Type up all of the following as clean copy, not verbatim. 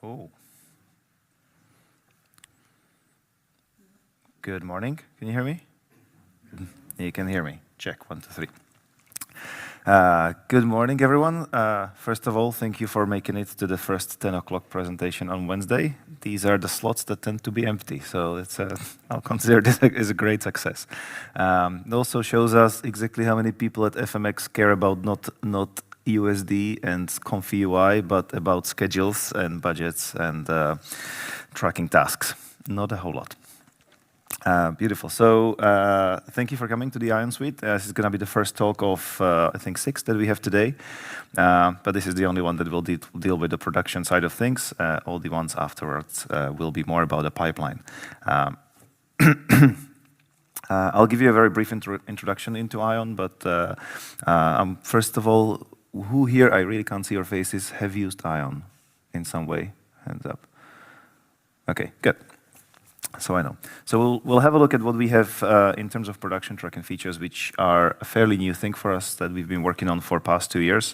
Oh. Good morning. Can you hear me? You can hear me. Check, 1, 2, 3. Good morning, everyone. First of all, thank you for making it to the first 10 o'clock presentation on Wednesday. These are the slots that tend to be empty, so I'll consider this as a great success. It also shows us exactly how many people at FMX care about not USD and Comfy UI, but about schedules and budgets and tracking tasks. Not a whole lot. Beautiful. So thank you for coming to the AYON Suite. This is going to be the first talk of, I think, 6 that we have today. But this is the only one that will deal with the production side of things. All the ones afterwards will be more about the pipeline. I'll give you a very brief introduction into AYON, but first of all, who here, I really can't see your faces, have used AYON in some way? Hands up. Okay, good. So I know. So we'll have a look at what we have in terms of production tracking features, which are a fairly new thing for us that we've been working on for past 2 years.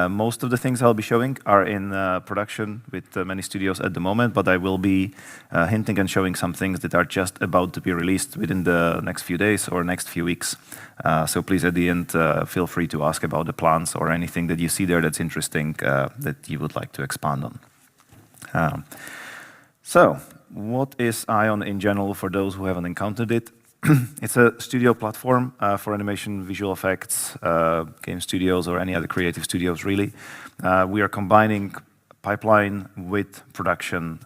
Most of the things I'll be showing are in production with many studios at the moment, but I will be hinting and showing some things that are just about to be released within the next few days or next few weeks. So please, at the end, feel free to ask about the plans or anything that you see there that's interesting that you would like to expand on. So what is AYON in general for those who haven't encountered it? It's a studio platform for animation, visual effects, game studios, or any other creative studios, really. We are combining pipeline with production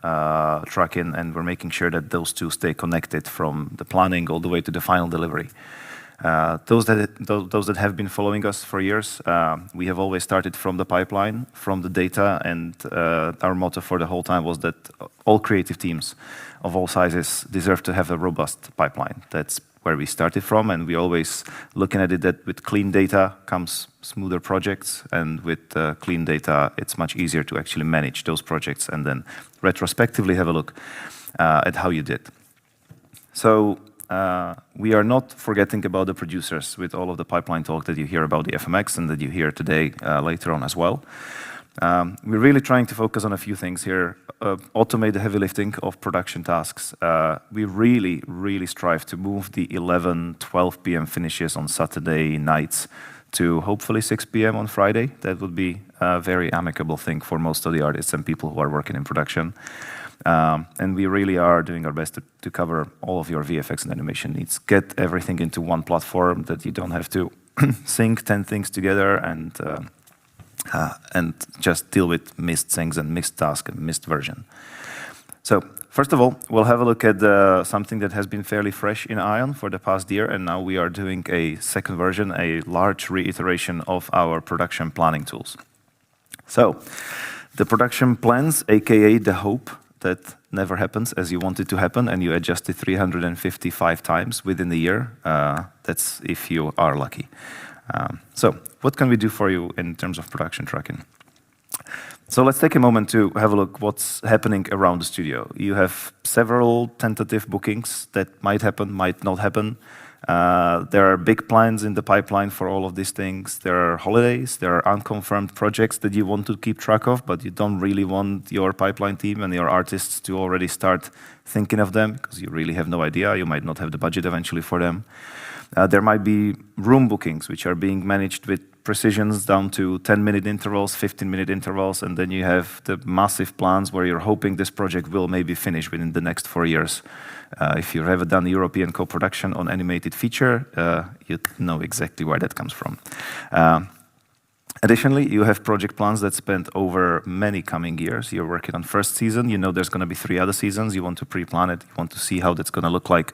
tracking, and we're making sure that those two stay connected from the planning all the way to the final delivery. Those that have been following us for years, we have always started from the pipeline, from the data, and our motto for the whole time was that all creative teams of all sizes deserve to have a robust pipeline. That's where we started from, and we always looking at it that with clean data comes smoother projects, and with clean data, it's much easier to actually manage those projects and then retrospectively have a look at how you did. So we are not forgetting about the producers with all of the pipeline talk that you hear about the FMX and that you hear today later on as well. We're really trying to focus on a few things here, automate the heavy lifting of production tasks. We really strive to move the 11, 12 p.m. finishes on Saturday nights to hopefully 6 p.m. on Friday. That would be a very amicable thing for most of the artists and people who are working in production. And we really are doing our best to cover all of your VFX and animation needs. Get everything into one platform that you don't have to sync 10 things together and just deal with missed things and missed tasks and missed version. So first of all, we'll have a look at something that has been fairly fresh in AYON for the past year, and now we are doing a second version, a large reiteration of our production planning tools. So the production plans, aka the hope that never happens as you want it to happen, and you adjust it 355 times within the year. That's if you are lucky. So what can we do for you in terms of production tracking? So let's take a moment to have a look what's happening around the studio. You have several tentative bookings that might happen, might not happen. There are big plans in the pipeline for all of these things. There are holidays, there are unconfirmed projects that you want to keep track of, but you don't really want your pipeline team and your artists to already start thinking of them because you really have no idea. You might not have the budget eventually for them. There might be room bookings, which are being managed with precisions down to 10-minute intervals, 15-minute intervals, and then you have the massive plans where you're hoping this project will maybe finish within the next 4 years. If you've ever done European co-production on animated feature, you know exactly where that comes from. Additionally, you have project plans that spend over many coming years. You're working on first season, you know there's going to be 3 other seasons, you want to pre-plan it, you want to see how that's going to look like.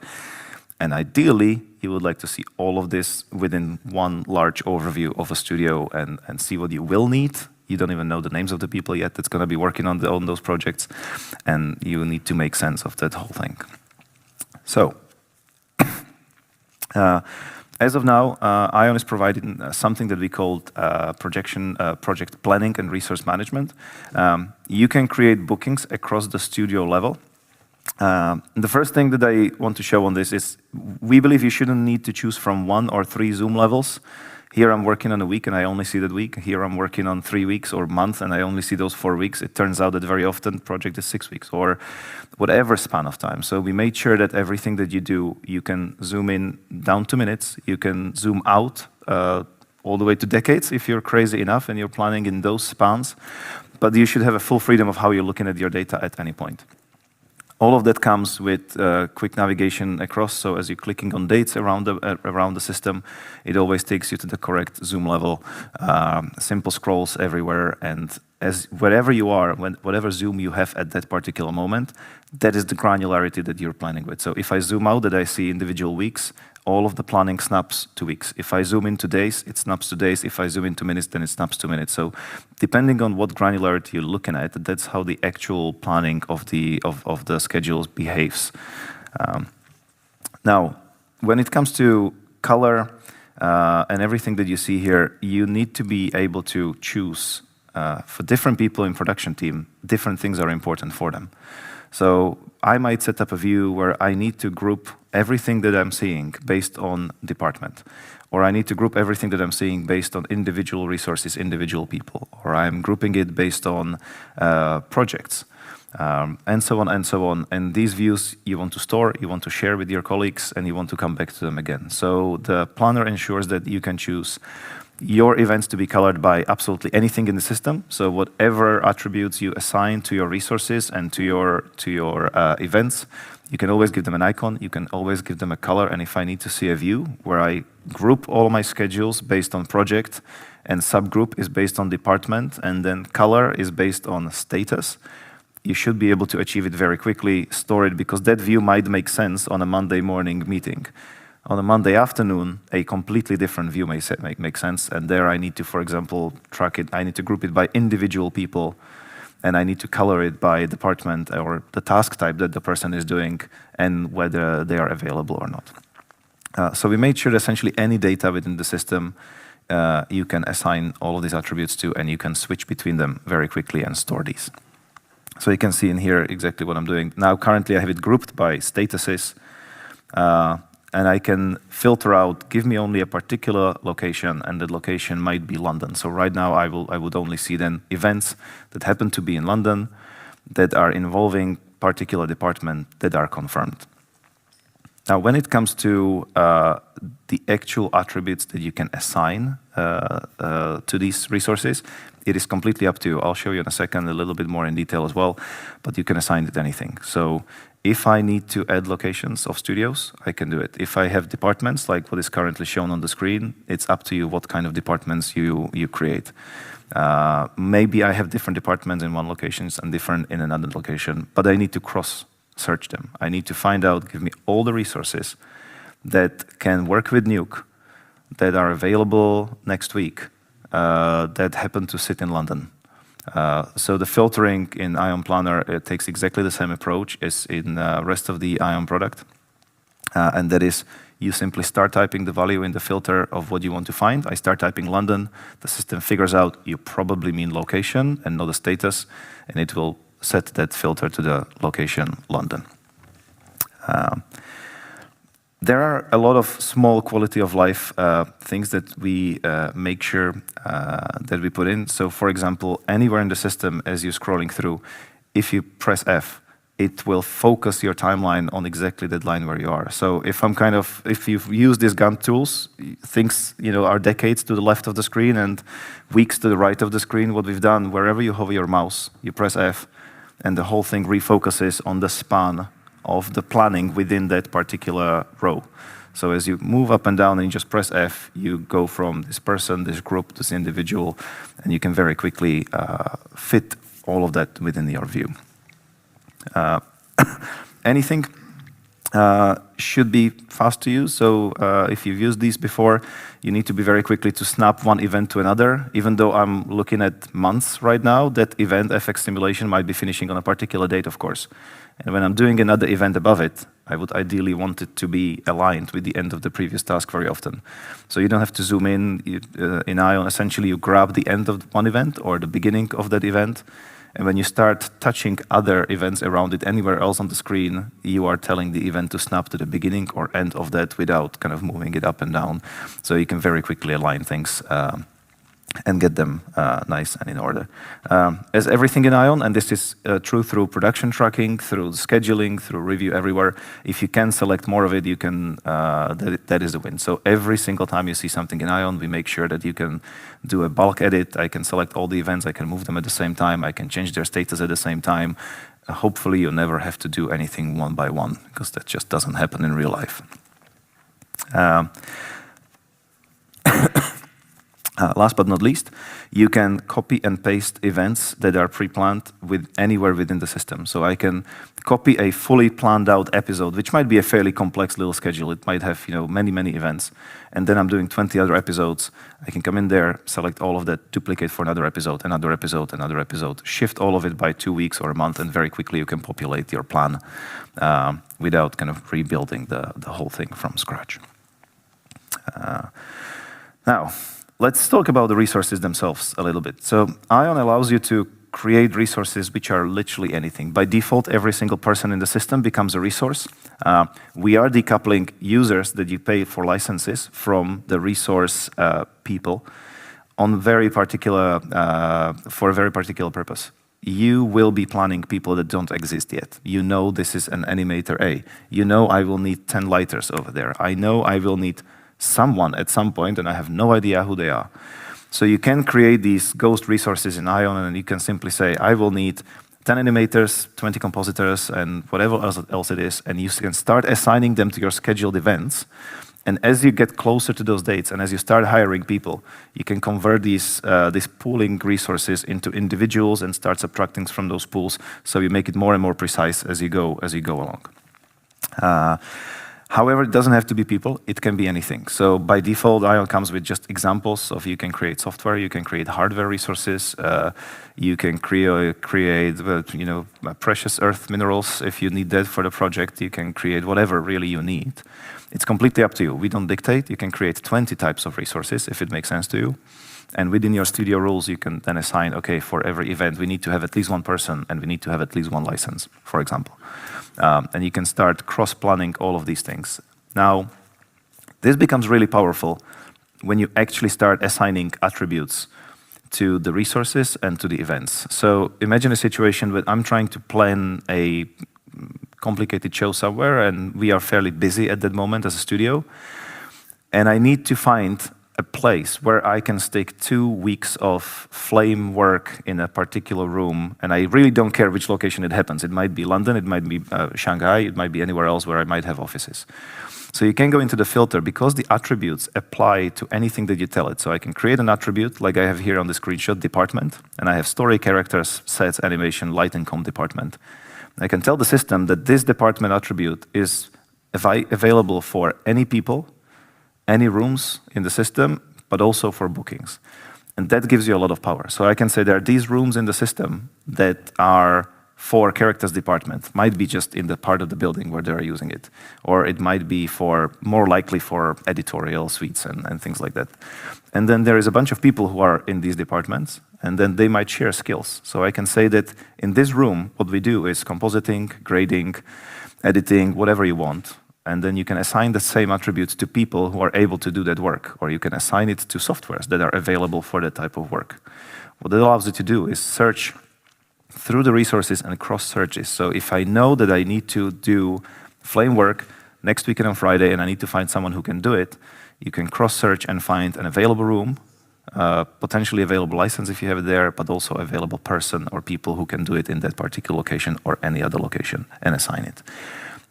And ideally, you would like to see all of this within one large overview of a studio and see what you will need. You don't even know the names of the people yet that's going to be working on those projects, and you need to make sense of that whole thing. So, as of now, AYON is providing something that we called project planning and resource management. You can create bookings across the studio level. The first thing that I want to show on this is we believe you shouldn't need to choose from 1 or 3 Zoom levels. Here I'm working on a week and I only see that week. Here I'm working on 3 weeks or month and I only see those 4 weeks. It turns out that very often project is 6 weeks or whatever span of time. So we made sure that everything that you do, you can zoom in down to minutes, you can zoom out all the way to decades if you're crazy enough and you're planning in those spans. But you should have a full freedom of how you're looking at your data at any point. All of that comes with quick navigation across, so as you're clicking on dates around the system, it always takes you to the correct zoom level, simple scrolls everywhere, and as wherever you are, whatever zoom you have at that particular moment, that is the granularity that you're planning with. So if I zoom out, that I see individual weeks, all of the planning snaps to weeks. If I zoom into days, it snaps to days. If I zoom into minutes, then it snaps to minutes. So depending on what granularity you're looking at, that's how the actual planning of the schedules behaves. Now, when it comes to color and everything that you see here, you need to be able to choose. For different people in production team, different things are important for them. So I might set up a view where I need to group everything that I'm seeing based on department, or I need to group everything that I'm seeing based on individual resources, individual people, or I'm grouping it based on projects, and so on and so on. And these views you want to store, you want to share with your colleagues, and you want to come back to them again. So the planner ensures that you can choose your events to be colored by absolutely anything in the system. So whatever attributes you assign to your resources and to your events, you can always give them an icon, you can always give them a color, and if I need to see a view where I group all my schedules based on project, and subgroup is based on department, and then color is based on status, you should be able to achieve it very quickly, store it, because that view might make sense on a Monday morning meeting. On a Monday afternoon, a completely different view may make sense, and there I need to, for example, track it. I need to group it by individual people, and I need to color it by department or the task type that the person is doing, and whether they are available or not. So we made sure that essentially any data within the system, you can assign all of these attributes to, and you can switch between them very quickly and store these. So you can see in here exactly what I'm doing. Now currently I have it grouped by statuses, and I can filter out, give me only a particular location, and that location might be London. So right now I would only see then events that happen to be in London that are involving particular department that are confirmed. Now when it comes to the actual attributes that you can assign to these resources, it is completely up to you. I'll show you in a second a little bit more in detail as well, but you can assign it anything. So if I need to add locations of studios, I can do it. If I have departments, like what is currently shown on the screen, it's up to you what kind of departments you create. Maybe I have different departments in one location and different in another location, but I need to cross-search them. I need to find out, give me all the resources that can work with Nuke, that are available next week, that happen to sit in London. So the filtering in AYON Planner, it takes exactly the same approach as in the rest of the AYON product. And that is, you simply start typing the value in the filter of what you want to find. I start typing London, the system figures out you probably mean location and not a status, and it will set that filter to the location London. There are a lot of small quality of life things that we make sure that we put in. So for example, anywhere in the system as you're scrolling through, if you press F, it will focus your timeline on exactly that line where you are. So if you've used these gun tools, things are decades to the left of the screen and weeks to the right of the screen. What we've done, wherever you hover your mouse, you press F, and the whole thing refocuses on the span of the planning within that particular row. So as you move up and down and you just press F, you go from this person, this group, this individual, and you can very quickly fit all of that within your view. Anything should be fast to use. So if you've used these before, you need to be very quickly to snap one event to another. Even though I'm looking at months right now, that event FX simulation might be finishing on a particular date, of course. And when I'm doing another event above it, I would ideally want it to be aligned with the end of the previous task very often. So you don't have to zoom in. In AYON, essentially, you grab the end of one event or the beginning of that event, and when you start touching other events around it anywhere else on the screen, you are telling the event to snap to the beginning or end of that without kind of moving it up and down. So you can very quickly align things and get them nice and in order. As everything in AYON, and this is true through production tracking, through scheduling, through review everywhere, if you can select more of it, you can, that is a win. So every single time you see something in AYON, we make sure that you can do a bulk edit. I can select all the events, I can move them at the same time, I can change their status at the same time. Hopefully you never have to do anything one by one, because that just doesn't happen in real life. Last but not least, you can copy and paste events that are pre-planned with anywhere within the system. So I can copy a fully planned out episode, which might be a fairly complex little schedule. It might have many events. And then I'm doing 20 other episodes. I can come in there, select all of that, duplicate for another episode, another episode, another episode, shift all of it by 2 weeks or a month, and very quickly you can populate your plan without kind of rebuilding the whole thing from scratch. Now, let's talk about the resources themselves a little bit. So AYON allows you to create resources which are literally anything. By default, every single person in the system becomes a resource. We are decoupling users that you pay for licenses from the resource people on very particular, for a very particular purpose. You will be planning people that don't exist yet. You know this is an animator A. You know I will need 10 lighters over there. I know I will need someone at some point, and I have no idea who they are. So you can create these ghost resources in AYON, and you can simply say, I will need 10 animators, 20 compositors, and whatever else it is, and you can start assigning them to your scheduled events. And as you get closer to those dates, and as you start hiring people, you can convert these pooling resources into individuals and start subtracting from those pools, so you make it more and more precise as you go along. However, it doesn't have to be people, it can be anything. So by default, AYON comes with just examples of you can create software, you can create hardware resources, you can create precious earth minerals if you need that for the project, you can create whatever really you need. It's completely up to you. We don't dictate, you can create 20 types of resources if it makes sense to you. And within your studio rules, you can then assign, okay, for every event, we need to have at least one person and we need to have at least one license, for example. And you can start cross-planning all of these things. Now, this becomes really powerful when you actually start assigning attributes to the resources and to the events. So imagine a situation where I'm trying to plan a complicated show somewhere, and we are fairly busy at that moment as a studio, and I need to find a place where I can stick 2 weeks of flame work in a particular room, and I really don't care which location it happens. It might be London, it might be Shanghai, it might be anywhere else where I might have offices. So you can go into the filter because the attributes apply to anything that you tell it. So I can create an attribute like I have here on the screenshot, department, and I have story, characters, sets, animation, light and comm department. I can tell the system that this department attribute is available for any people, any rooms in the system, but also for bookings. And that gives you a lot of power. So I can say there are these rooms in the system that are for characters department. Might be just in the part of the building where they are using it. Or it might be for, more likely for editorial suites and things like that. And then there is a bunch of people who are in these departments, and then they might share skills. So I can say that in this room, what we do is compositing, grading, editing, whatever you want. And then you can assign the same attributes to people who are able to do that work, or you can assign it to softwares that are available for that type of work. What it allows you to do is search through the resources and cross searches. So if I know that I need to do flame work next weekend on Friday and I need to find someone who can do it, you can cross search and find an available room, potentially available license if you have it there, but also available person or people who can do it in that particular location or any other location and assign it.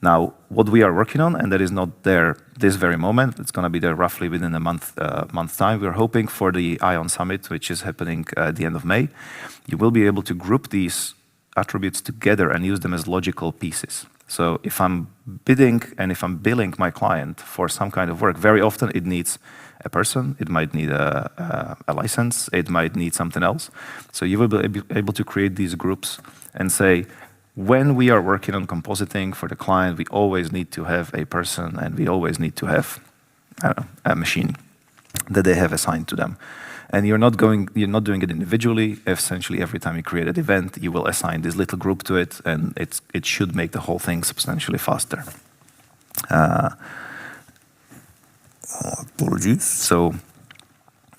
Now, what we are working on, and that is not there this very moment, it's going to be there roughly within a month's time. We're hoping for the AYON Summit, which is happening at the end of May. You will be able to group these attributes together and use them as logical pieces. So if I'm bidding and if I'm billing my client for some kind of work, very often it needs a person, it might need a license, it might need something else. So you will be able to create these groups and say, when we are working on compositing for the client, we always need to have a person and we always need to have a machine that they have assigned to them. And you're not doing it individually. Essentially, every time you create an event, you will assign this little group to it, and it should make the whole thing substantially faster. Apologies. So,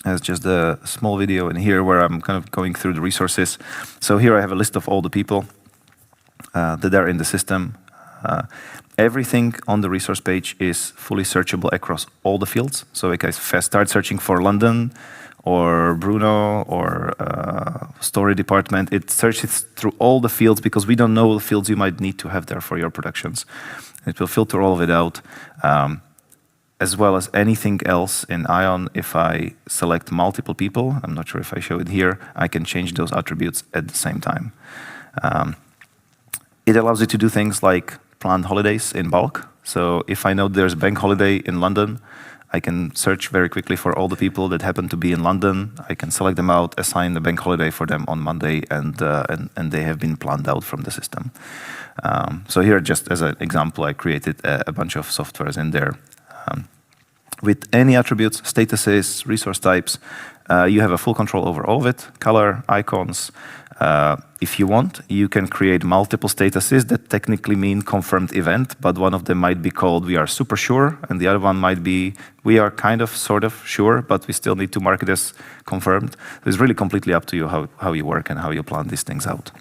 as just a small video in here where I'm kind of going through the resources. So here I have a list of all the people that are in the system. Everything on the resource page is fully searchable across all the fields. So if I start searching for London or Bruno or story department, it searches through all the fields because we don't know the fields you might need to have there for your productions. It will filter all of it out, as well as anything else in AYON. If I select multiple people, I'm not sure if I show it here, I can change those attributes at the same time. It allows you to do things like plan holidays in bulk. So if I know there's a bank holiday in London, I can search very quickly for all the people that happen to be in London. I can select them out, assign the bank holiday for them on Monday, and they have been planned out from the system. So here, just as an example, I created a bunch of softwares in there. With any attributes, statuses, resource types, you have a full control over all of it, color, icons. If you want, you can create multiple statuses that technically mean confirmed event, but one of them might be called we are super sure, and the other one might be we are kind of, sort of sure, but we still need to mark it as confirmed. It's really completely up to you how you work and how you plan these things out.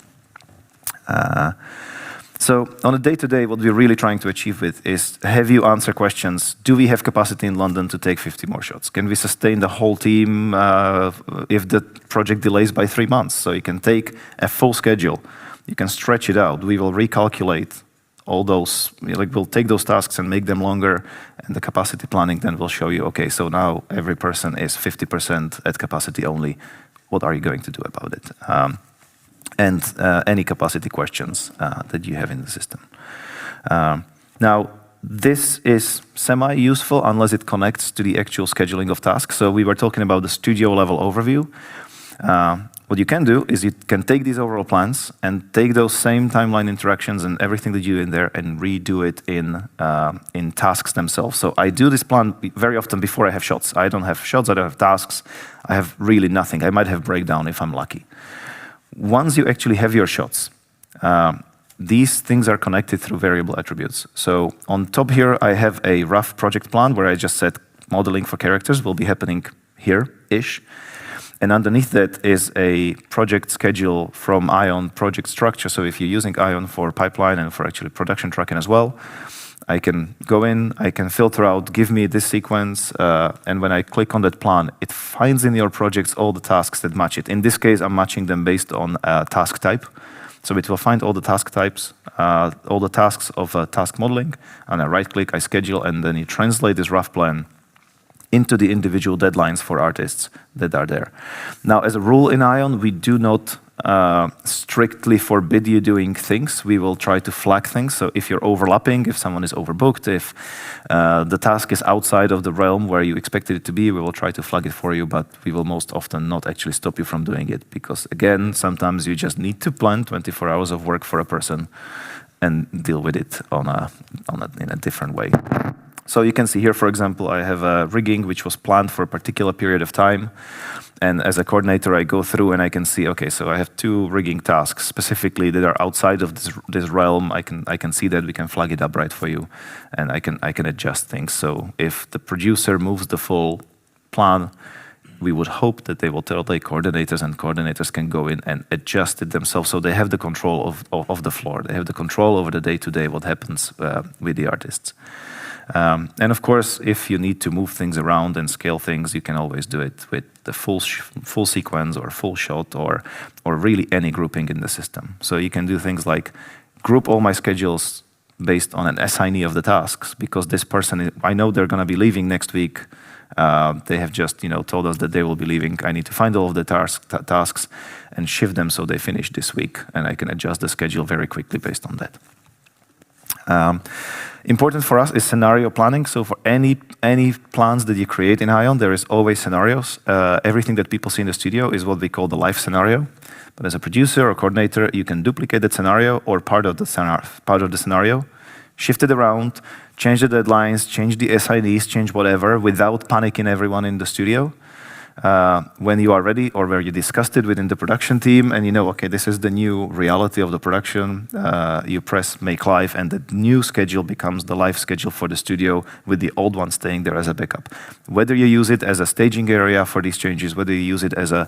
So on a day-to-day, what we're really trying to achieve with is have you answer questions. Do we have capacity in London to take 50 more shots? Can we sustain the whole team if the project delays by 3 months? So you can take a full schedule. You can stretch it out. We will recalculate all those, we'll take those tasks and make them longer, and the capacity planning then will show you, okay, so now every person is 50% at capacity only. What are you going to do about it? And any capacity questions that you have in the system. Now, this is semi-useful unless it connects to the actual scheduling of tasks. So we were talking about the studio level overview. What you can do is you can take these overall plans and take those same timeline interactions and everything that you do in there and redo it in tasks themselves. So I do this plan very often before I have shots. I don't have shots, I don't have tasks. I have really nothing. I might have breakdown if I'm lucky. Once you actually have your shots, these things are connected through variable attributes. So on top here, I have a rough project plan where I just said modeling for characters will be happening here-ish. And underneath that is a project schedule from AYON project structure. So if you're using AYON for pipeline and for actually production tracking as well, I can go in, I can filter out, give me this sequence, and when I click on that plan, it finds in your projects all the tasks that match it. In this case, I'm matching them based on task type. So it will find all the task types, all the tasks of task modeling, and I right-click, I schedule, and then you translate this rough plan into the individual deadlines for artists that are there. Now, as a rule in AYON, we do not strictly forbid you doing things. We will try to flag things. So if you're overlapping, if someone is overbooked, if the task is outside of the realm where you expected it to be, we will try to flag it for you, but we will most often not actually stop you from doing it because, again, sometimes you just need to plan 24 hours of work for a person and deal with it in a different way. So you can see here, for example, I have a rigging which was planned for a particular period of time. And as a coordinator, I go through and I can see, okay, so I have 2 rigging tasks specifically that are outside of this realm. I can see that, we can flag it up right for you, and I can adjust things. So if the producer moves the full plan, we would hope that they will tell the coordinators, and coordinators can go in and adjust it themselves. So they have the control of the floor. They have the control over the day-to-day, what happens with the artists. And of course, if you need to move things around and scale things, you can always do it with the full sequence or full shot or really any grouping in the system. So you can do things like group all my schedules based on an assignee of the tasks, because this person, I know they're going to be leaving next week. They have just told us that they will be leaving. I need to find all of the tasks and shift them so they finish this week, and I can adjust the schedule very quickly based on that. Important for us is scenario planning. So for any plans that you create in AYON, there is always scenarios. Everything that people see in the studio is what we call the live scenario, But as a producer or coordinator, you can duplicate that scenario or part of the scenario, shift it around, change the deadlines, change the SIDs, change whatever, without panicking everyone in the studio. When you are ready, or where you discussed it within the production team and you know, okay, this is the new reality of the production, you press make live and the new schedule becomes the live schedule for the studio with the old one staying there as a backup. Whether you use it as a staging area for these changes, whether you use it as a,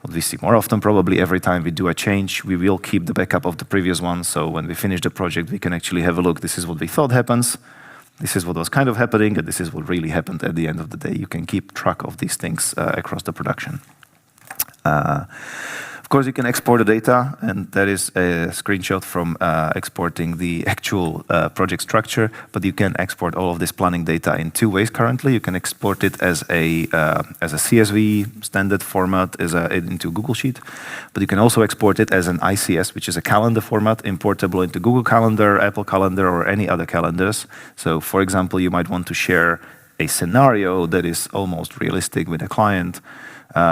what we see more often, probably every time we do a change, we will keep the backup of the previous one. So when we finish the project, we can actually have a look. This is what we thought happens. This is what was kind of happening, and this is what really happened at the end of the day. You can keep track of these things across the production. Of course, you can export the data, and that is a screenshot from exporting the actual project structure, but you can export all of this planning data in two ways currently. You can export it as a CSV standard format into Google Sheet, but you can also export it as an ICS, which is a calendar format, importable into Google Calendar, Apple Calendar, or any other calendars. So, for example, you might want to share a scenario that is almost realistic with a client.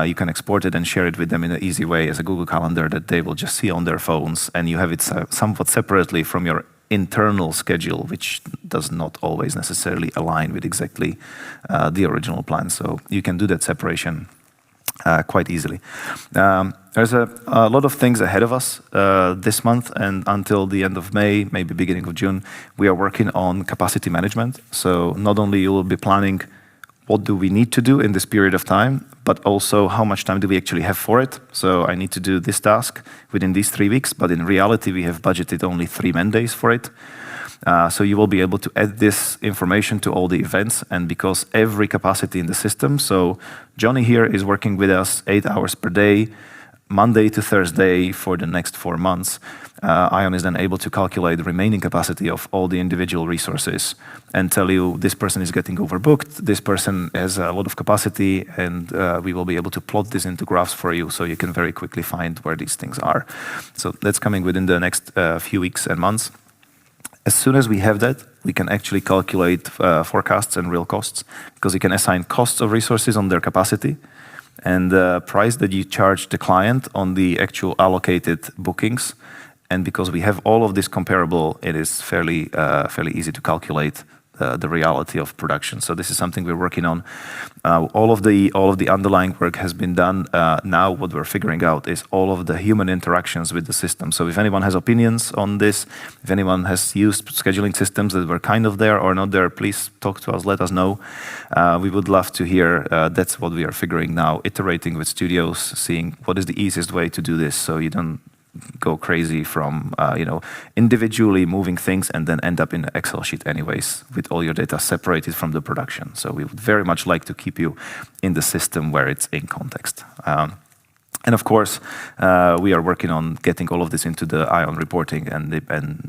You can export it and share it with them in an easy way as a Google Calendar that they will just see on their phones, and you have it somewhat separately from your internal schedule, which does not always necessarily align with exactly the original plan. So you can do that separation quite easily. There's a lot of things ahead of us this month, and until the end of May, maybe beginning of June, we are working on capacity management. So not only you will be planning what do we need to do in this period of time, but also how much time do we actually have for it. So I need to do this task within these 3 weeks, but in reality, we have budgeted only 3 man days for it. So you will be able to add this information to all the events, and because every capacity in the system, so Johnny here is working with us 8 hours per day, Monday to Thursday for the next 4 months. AYON is then able to calculate the remaining capacity of all the individual resources and tell you this person is getting overbooked, this person has a lot of capacity, and we will be able to plot this into graphs for you so you can very quickly find where these things are. So that's coming within the next few weeks and months. As soon as we have that, we can actually calculate forecasts and real costs, because you can assign costs of resources on their capacity and the price that you charge the client on the actual allocated bookings. And because we have all of this comparable, it is fairly easy to calculate the reality of production. So this is something we're working on. All of the underlying work has been done. Now what we're figuring out is all of the human interactions with the system. So if anyone has opinions on this, if anyone has used scheduling systems that were kind of there or not there, please talk to us, let us know. We would love to hear. That's what we are figuring now, iterating with studios, seeing what is the easiest way to do this so you don't go crazy from individually moving things and then end up in an Excel sheet anyways with all your data separated from the production. So we would very much like to keep you in the system where it's in context. And of course, we are working on getting all of this into the AYON reporting and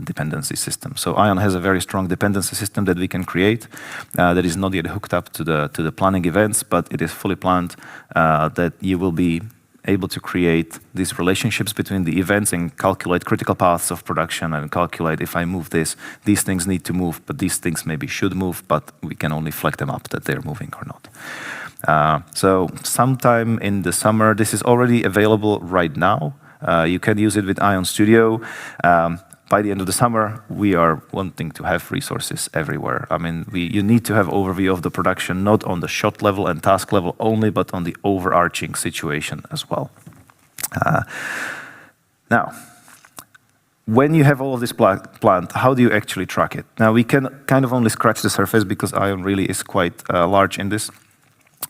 dependency system. So AYON has a very strong dependency system that we can create that is not yet hooked up to the planning events, but it is fully planned that you will be able to create these relationships between the events and calculate critical paths of production and calculate if I move this, these things need to move, but these things maybe should move, but we can only flag them up that they're moving or not. So sometime in the summer, this is already available right now. You can use it with AYON Studio. By the end of the summer, we are wanting to have resources everywhere. I mean, you need to have overview of the production, not on the shot level and task level only, but on the overarching situation as well. Now, when you have all of this planned, how do you actually track it? Now, we can kind of only scratch the surface because AYON really is quite large in this.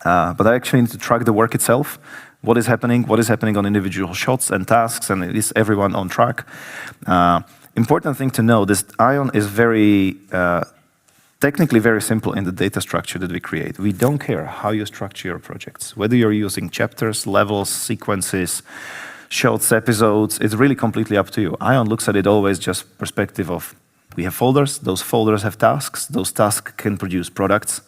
But I actually need to track the work itself. What is happening on individual shots and tasks, and is everyone on track? Important thing to know, this AYON is technically very simple in the data structure that we create. We don't care how you structure your projects, whether you're using chapters, levels, sequences, shots, episodes, it's really completely up to you. AYON looks at it always just perspective of, we have folders, those folders have tasks, those tasks can produce products,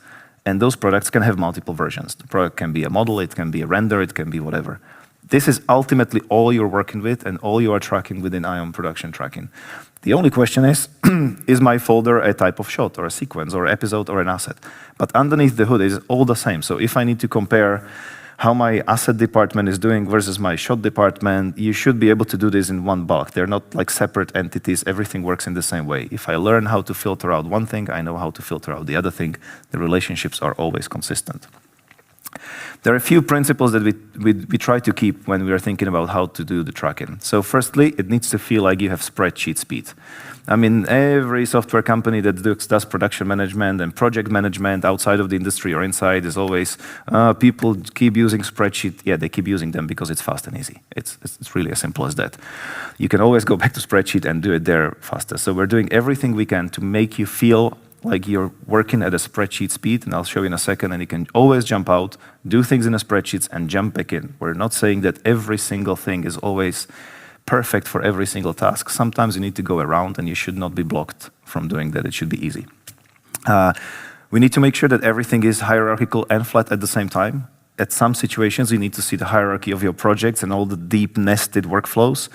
and those products can have multiple versions. The product can be a model, it can be a render, it can be whatever. This is ultimately all you're working with and all you are tracking within AYON production tracking. The only question is my folder a type of shot or a sequence or episode or an asset? But underneath the hood is all the same. So if I need to compare how my asset department is doing versus my shot department, you should be able to do this in one bulk. They're not like separate entities. Everything works in the same way. If I learn how to filter out one thing, I know how to filter out the other thing. The relationships are always consistent. There are a few principles that we try to keep when we are thinking about how to do the tracking. So firstly, it needs to feel like you have spreadsheet speed. I mean, every software company that does production management and project management outside of the industry or inside is always, people keep using spreadsheet. Yeah, they keep using them because it's fast and easy. It's really as simple as that. You can always go back to spreadsheet and do it there faster. So we're doing everything we can to make you feel like you're working at a spreadsheet speed, and I'll show you in a second, and you can always jump out, do things in a spreadsheet, and jump back in. We're not saying that every single thing is always perfect for every single task. Sometimes you need to go around, and you should not be blocked from doing that. It should be easy. We need to make sure that everything is hierarchical and flat at the same time. At some situations, you need to see the hierarchy of your projects and all the deep nested workflows.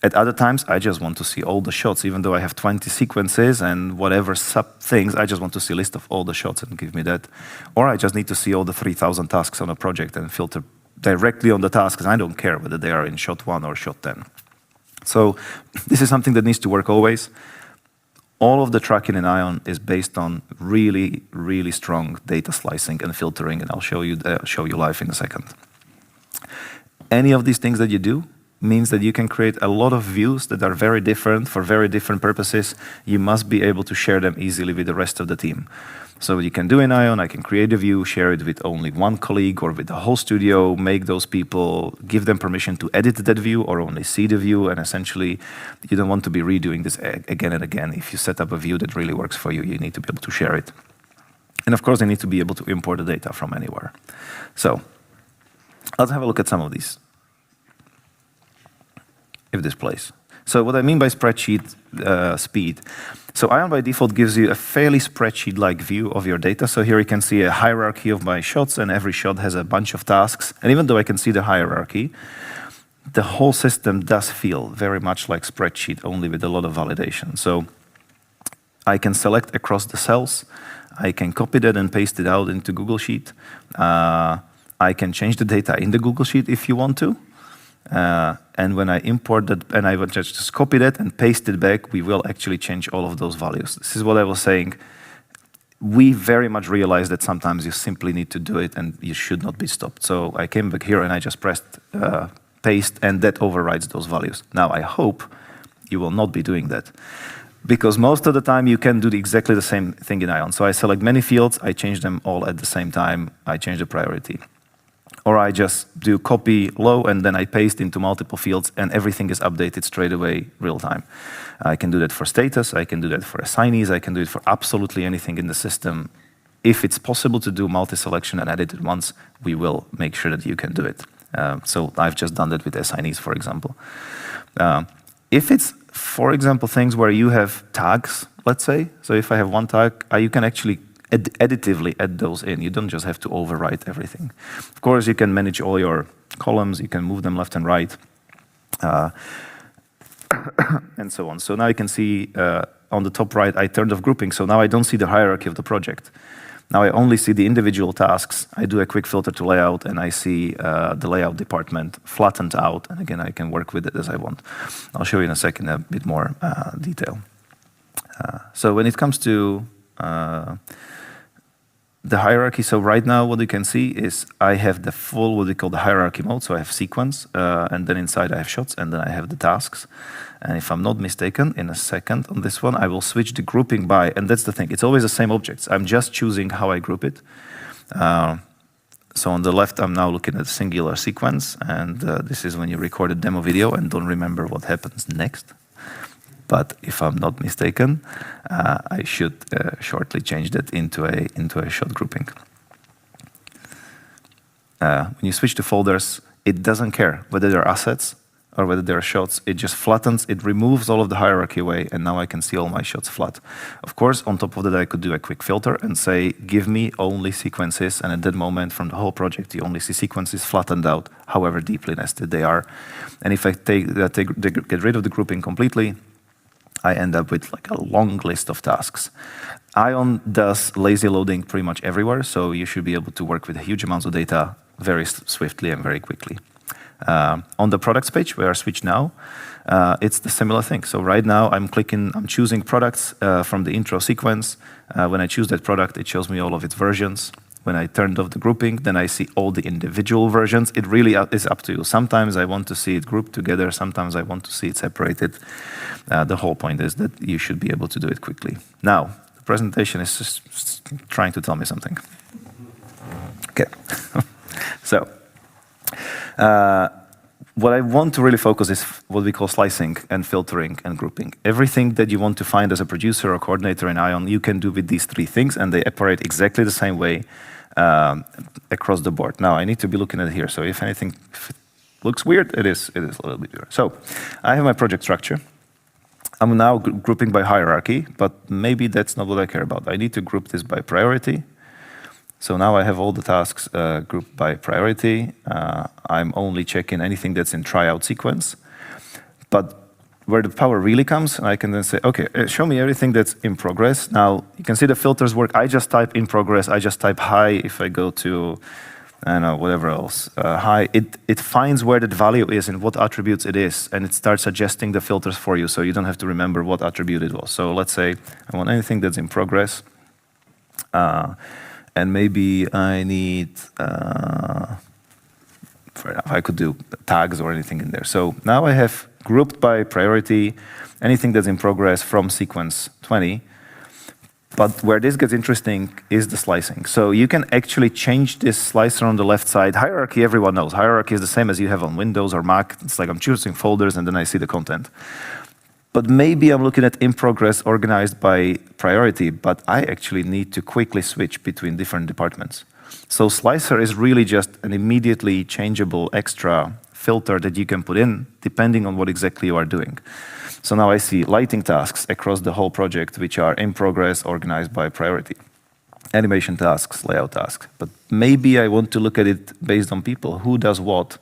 At other times, I just want to see all the shots, even though I have 20 sequences and whatever sub things, I just want to see a list of all the shots and give me that. Or I just need to see all the 3,000 tasks on a project and filter directly on the tasks. I don't care whether they are in shot 1 or shot 10. So this is something that needs to work always. All of the tracking in AYON is based on really, really strong data slicing and filtering, and I'll show you live in a second. Any of these things that you do means that you can create a lot of views that are very different for very different purposes. You must be able to share them easily with the rest of the team. So what you can do in AYON, I can create a view, share it with only one colleague or with the whole studio, make those people, give them permission to edit that view or only see the view, and essentially you don't want to be redoing this again and again. If you set up a view that really works for you, you need to be able to share it. And of course, you need to be able to import the data from anywhere. So let's have a look at some of these. If this plays. So what I mean by spreadsheet speed. So AYON by default gives you a fairly spreadsheet-like view of your data. So here you can see a hierarchy of my shots, and every shot has a bunch of tasks. And even though I can see the hierarchy, the whole system does feel very much like spreadsheet, only with a lot of validation. So I can select across the cells. I can copy that and paste it out into Google Sheet. I can change the data in the Google Sheet if you want to. And when I import that, and I will just copy that and paste it back, we will actually change all of those values. This is what I was saying. We very much realize that sometimes you simply need to do it and you should not be stopped. So I came back here and I just pressed paste, and that overrides those values. Now I hope you will not be doing that, because most of the time you can do exactly the same thing in AYON. So I select many fields, I change them all at the same time, I change the priority. Or I just do copy low and then I paste into multiple fields and everything is updated straight away, real time. I can do that for status, I can do that for assignees, I can do it for absolutely anything in the system. If it's possible to do multi-selection and edit it once, we will make sure that you can do it. So I've just done that with assignees, for example. If it's, for example, things where you have tags, let's say, so if I have one tag, you can actually additively add those in. You don't just have to overwrite everything. Of course, you can manage all your columns, you can move them left and right, and so on. So now you can see on the top right, I turned off grouping, so now I don't see the hierarchy of the project. Now I only see the individual tasks. I do a quick filter to layout, and I see the layout department flattened out, and again, I can work with it as I want. I'll show you in a second a bit more detail. So when it comes to the hierarchy, so right now what you can see is I have the full, what we call the hierarchy mode, so I have sequence, and then inside I have shots, and then I have the tasks. And if I'm not mistaken, in a second on this one, I will switch the grouping by, and that's the thing, it's always the same objects. I'm just choosing how I group it. So on the left, I'm now looking at a singular sequence, and this is when you record a demo video and don't remember what happens next. But if I'm not mistaken, I should shortly change that into a shot grouping. When you switch to folders, it doesn't care whether they're assets or whether they're shots. It just flattens, it removes all of the hierarchy away, and now I can see all my shots flat. Of course, on top of that, I could do a quick filter and say, give me only sequences, and at that moment, from the whole project, you only see sequences flattened out, however deeply nested they are. And if I get rid of the grouping completely, I end up with like a long list of tasks. AYON does lazy loading pretty much everywhere, so you should be able to work with huge amounts of data very swiftly and very quickly. On the products page, where I switch now, it's the similar thing. So right now I'm choosing products from the intro sequence. When I choose that product, it shows me all of its versions. When I turned off the grouping, then I see all the individual versions. It really is up to you. Sometimes I want to see it grouped together. Sometimes I want to see it separated. The whole point is that you should be able to do it quickly. Now, the presentation is just trying to tell me something. Okay. So, what I want to really focus is what we call slicing and filtering and grouping. Everything that you want to find as a producer or coordinator in AYON, you can do with these three things, and they operate exactly the same way across the board. Now, I need to be looking at it here, so if it looks weird, it is a little bit weird. So, I have my project structure. I'm now grouping by hierarchy, but maybe that's not what I care about. I need to group this by priority. So now I have all the tasks grouped by priority. I'm only checking anything that's in tryout sequence. But where the power really comes, I can then say, okay, show me everything that's in progress. Now, you can see the filters work. I just type in progress. I just type high. If I go to, I don't know, whatever else, high, it finds where that value is and what attributes it is, and it starts suggesting the filters for you, so you don't have to remember what attribute it was. So let's say I want anything that's in progress. And maybe I need, I could do tags or anything in there. So now I have grouped by priority anything that's in progress from sequence 20. But where this gets interesting is the slicing. So you can actually change this slicer on the left side. Hierarchy, everyone knows. Hierarchy is the same as you have on Windows or Mac. It's like I'm choosing folders and then I see the content. But maybe I'm looking at in progress organized by priority, but I actually need to quickly switch between different departments. So slicer is really just an immediately changeable extra filter that you can put in depending on what exactly you are doing. So now I see lighting tasks across the whole project, which are in progress organized by priority. Animation tasks, layout tasks. But maybe I want to look at it based on people. Who does what?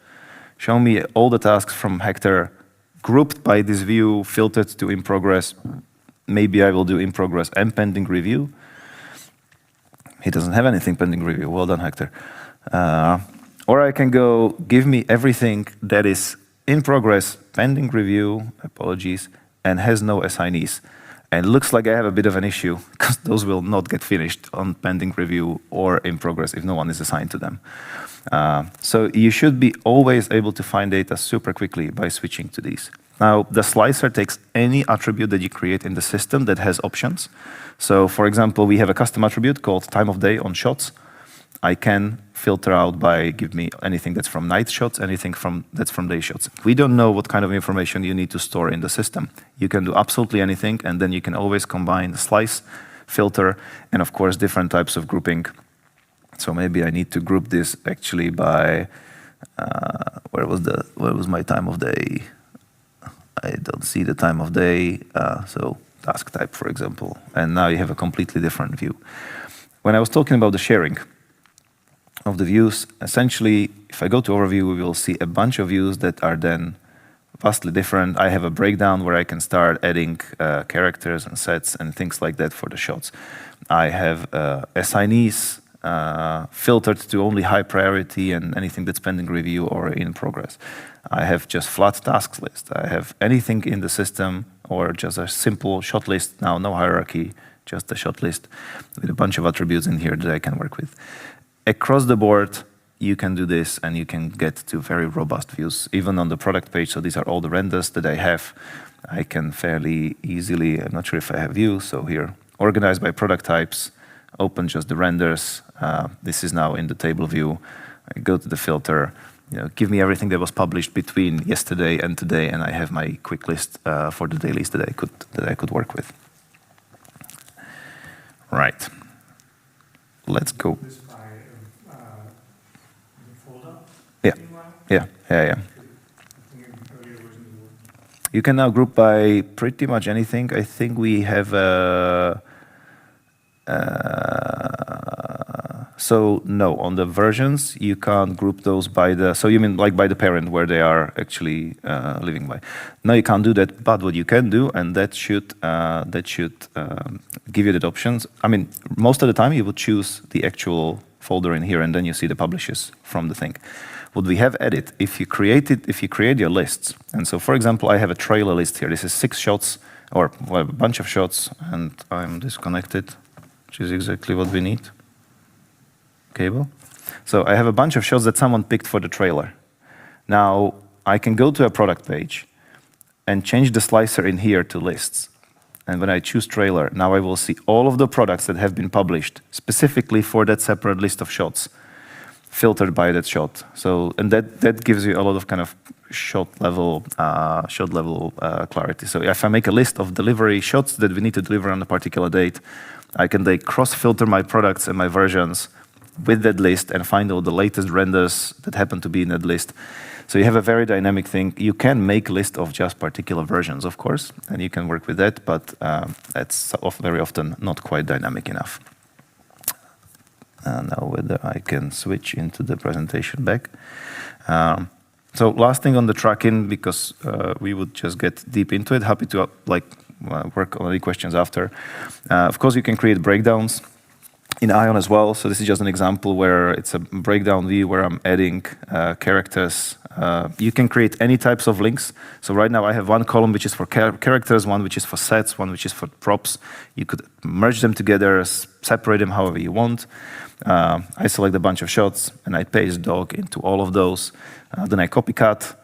Show me all the tasks from Hector grouped by this view, filtered to in progress. Maybe I will do in progress and pending review. He doesn't have anything pending review. Well done, Hector. Or I can go, give me everything that is in progress, pending review, apologies, and has no assignees. And it looks like I have a bit of an issue because those will not get finished on pending review or in progress if no one is assigned to them. So you should be always able to find data super quickly by switching to these. Now, the slicer takes any attribute that you create in the system that has options. So, for example, we have a custom attribute called time of day on shots. I can filter out by give me anything that's from night shots, anything that's from day shots. We don't know what kind of information you need to store in the system. You can do absolutely anything, and then you can always combine slice, filter, and of course different types of grouping. So maybe I need to group this actually by where was my time of day? I don't see the time of day. So task type, for example, and now you have a completely different view. When I was talking about the sharing of the views, essentially, if I go to overview, we will see a bunch of views that are then vastly different. I have a breakdown where I can start adding characters and sets and things like that for the shots. I have assignees filtered to only high priority and anything that's pending review or in progress. I have just flat tasks list. I have anything in the system or just a simple shot list. Now, no hierarchy, just a shot list with a bunch of attributes in here that I can work with. Across the board, you can do this and you can get to very robust views, even on the product page. So these are all the renders that I have. I can fairly easily, I'm not sure if I have views, so here, organized by product types, open just the renders. This is now in the table view. I go to the filter, give me everything that was published between yesterday and today, and I have my quick list for the dailies that I could work with. Right. Let's go. Yeah. You can now group by pretty much anything. I think we have so no, on the versions you can't group those by the. So you mean like by the parent where they are actually living by? No, you can't do that. But what you can do, and that should give you that options. I mean, most of the time you would choose the actual folder in here, and then you see the publishes from the thing. What we have added, if you create your lists, and so for example, I have a trailer list here. This is 6 shots, or well, a bunch of shots, and I'm disconnected, which is exactly what we need. Cable. So I have a bunch of shots that someone picked for the trailer. Now, I can go to a product page and change the slicer in here to lists. And when I choose trailer, now I will see all of the products that have been published specifically for that separate list of shots, filtered by that shot. So, and that gives you a lot of kind of shot level clarity. So if I make a list of delivery shots that we need to deliver on a particular date, I can then cross-filter my products and my versions with that list and find all the latest renders that happen to be in that list. So you have a very dynamic thing. You can make a list of just particular versions, of course, and you can work with that, but that's very often not quite dynamic enough. Now whether I can switch into the presentation back. So last thing on the tracking, because we would just get deep into it. Happy to work on any questions after. Of course, you can create breakdowns in AYON as well. So this is just an example where it's a breakdown view where I'm adding characters. You can create any types of links. So right now I have one column which is for characters, one which is for sets, one which is for props. You could merge them together, separate them however you want. I select a bunch of shots and I paste dog into all of those. Then I copy cut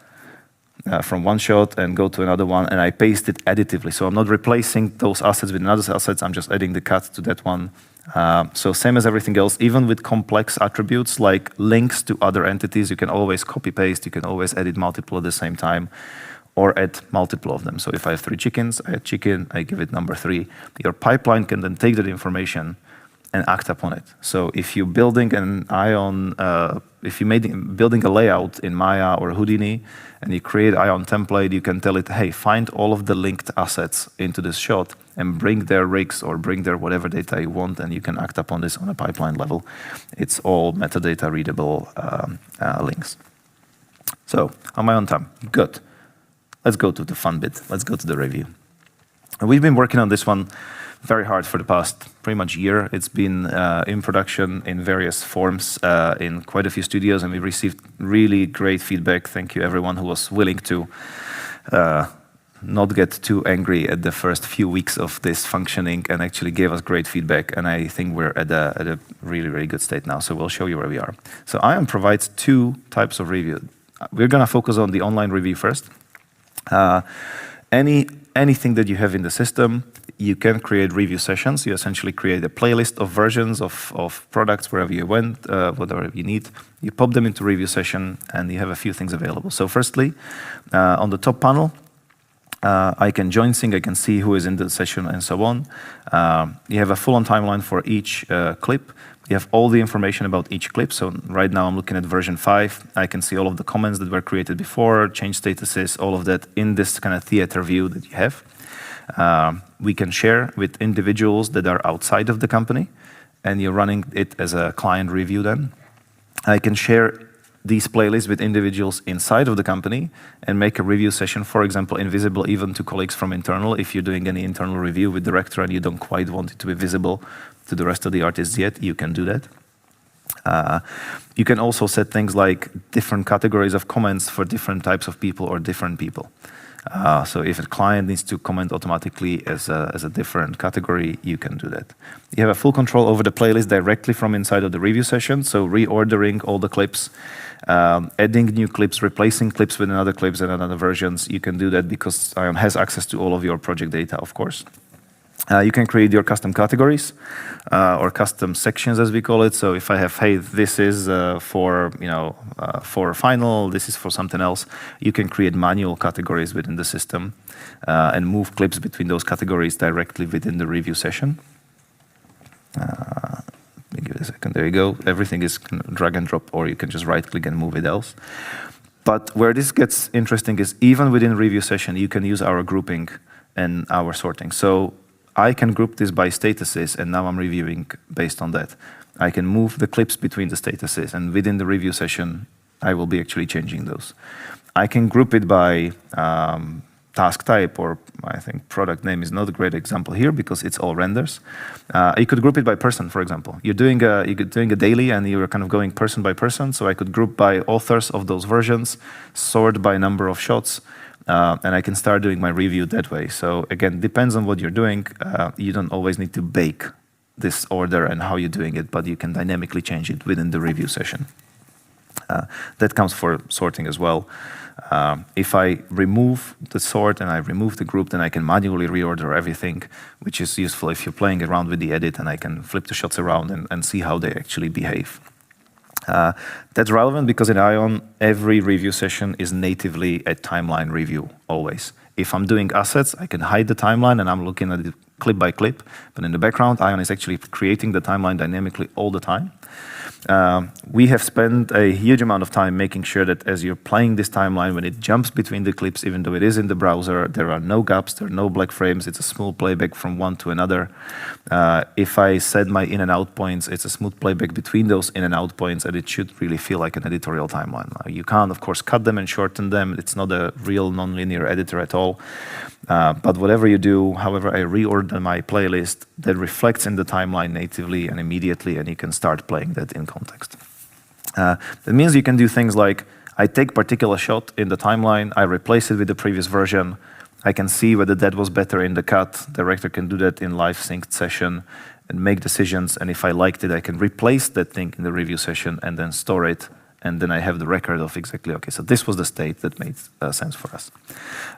from one shot and go to another one, and I paste it additively. So I'm not replacing those assets with another assets, I'm just adding the cut to that one. So same as everything else, even with complex attributes like links to other entities, you can always copy paste, you can always edit multiple at the same time, or add multiple of them. So if I have 3 chickens, I add chicken, I give it number 3. Your pipeline can then take that information and act upon it. So if you're building an AYON, if you're building a layout in Maya or Houdini, and you create AYON template, you can tell it, hey, find all of the linked assets into this shot and bring their rigs or bring their whatever data you want, and you can act upon this on a pipeline level. It's all metadata readable links. So, am I on time? Good. Let's go to the fun bit. Let's go to the review. And we've been working on this one very hard for the past pretty much year. It's been in production in various forms in quite a few studios, and we received really great feedback. Thank you everyone who was willing to not get too angry at the first few weeks of this functioning and actually gave us great feedback. And I think we're at a really, really good state now. So we'll show you where we are. So AYON provides 2 types of review. We're gonna focus on the online review first. Anything that you have in the system, you can create review sessions. You essentially create a playlist of versions of products wherever you went, whatever you need. You pop them into review session, and you have a few things available. So firstly, on the top panel, I can join sync, I can see who is in the session and so on. You have a full-on timeline for each clip. You have all the information about each clip. So right now I'm looking at version 5. I can see all of the comments that were created before, change statuses, all of that in this kind of theater view that you have. We can share with individuals that are outside of the company, and you're running it as a client review then. I can share these playlists with individuals inside of the company and make a review session, for example, invisible even to colleagues from internal. If you're doing any internal review with director and you don't quite want it to be visible to the rest of the artists yet, you can do that. You can also set things like different categories of comments for different types of people or different people. So if a client needs to comment automatically as a different category, you can do that. You have a full control over the playlist directly from inside of the review session, so reordering all the clips, adding new clips, replacing clips with another clips and another versions. You can do that because AYON has access to all of your project data, of course. You can create your custom categories or custom sections, as we call it. So if I have, hey, this is for final, this is for something else, you can create manual categories within the system and move clips between those categories directly within the review session. Let me give it a second. There you go. Everything is drag and drop, or you can just right-click and move it else. But where this gets interesting is even within review session, you can use our grouping and our sorting. So I can group this by statuses, and now I'm reviewing based on that. I can move the clips between the statuses, and within the review session, I will be actually changing those. I can group it by task type, or I think product name is not a great example here because it's all renders. You could group it by person, for example. You're doing a daily and you're kind of going person by person, so I could group by authors of those versions, sort by number of shots, and I can start doing my review that way. So again, depends on what you're doing. You don't always need to bake this order and how you're doing it, but you can dynamically change it within the review session. That comes for sorting as well. If I remove the sort and I remove the group, then I can manually reorder everything, which is useful if you're playing around with the edit, and I can flip the shots around and see how they actually behave. That's relevant because in AYON, every review session is natively a timeline review, always. If I'm doing assets, I can hide the timeline and I'm looking at it clip by clip, but in the background, AYON is actually creating the timeline dynamically all the time. We have spent a huge amount of time making sure that as you're playing this timeline, when it jumps between the clips, even though it is in the browser, there are no gaps, there are no black frames, it's a smooth playback from one to another. If I set my in and out points, it's a smooth playback between those in and out points, and it should really feel like an editorial timeline. You can't, of course, cut them and shorten them. It's not a real nonlinear editor at all. But whatever you do, however I reorder my playlist, that reflects in the timeline natively and immediately, and you can start playing that in context. That means you can do things like, I take particular shot in the timeline, I replace it with the previous version, I can see whether that was better in the cut, director can do that in live synced session and make decisions, and if I liked it, I can replace that thing in the review session and then store it, and then I have the record of exactly, okay, so this was the state that made sense for us.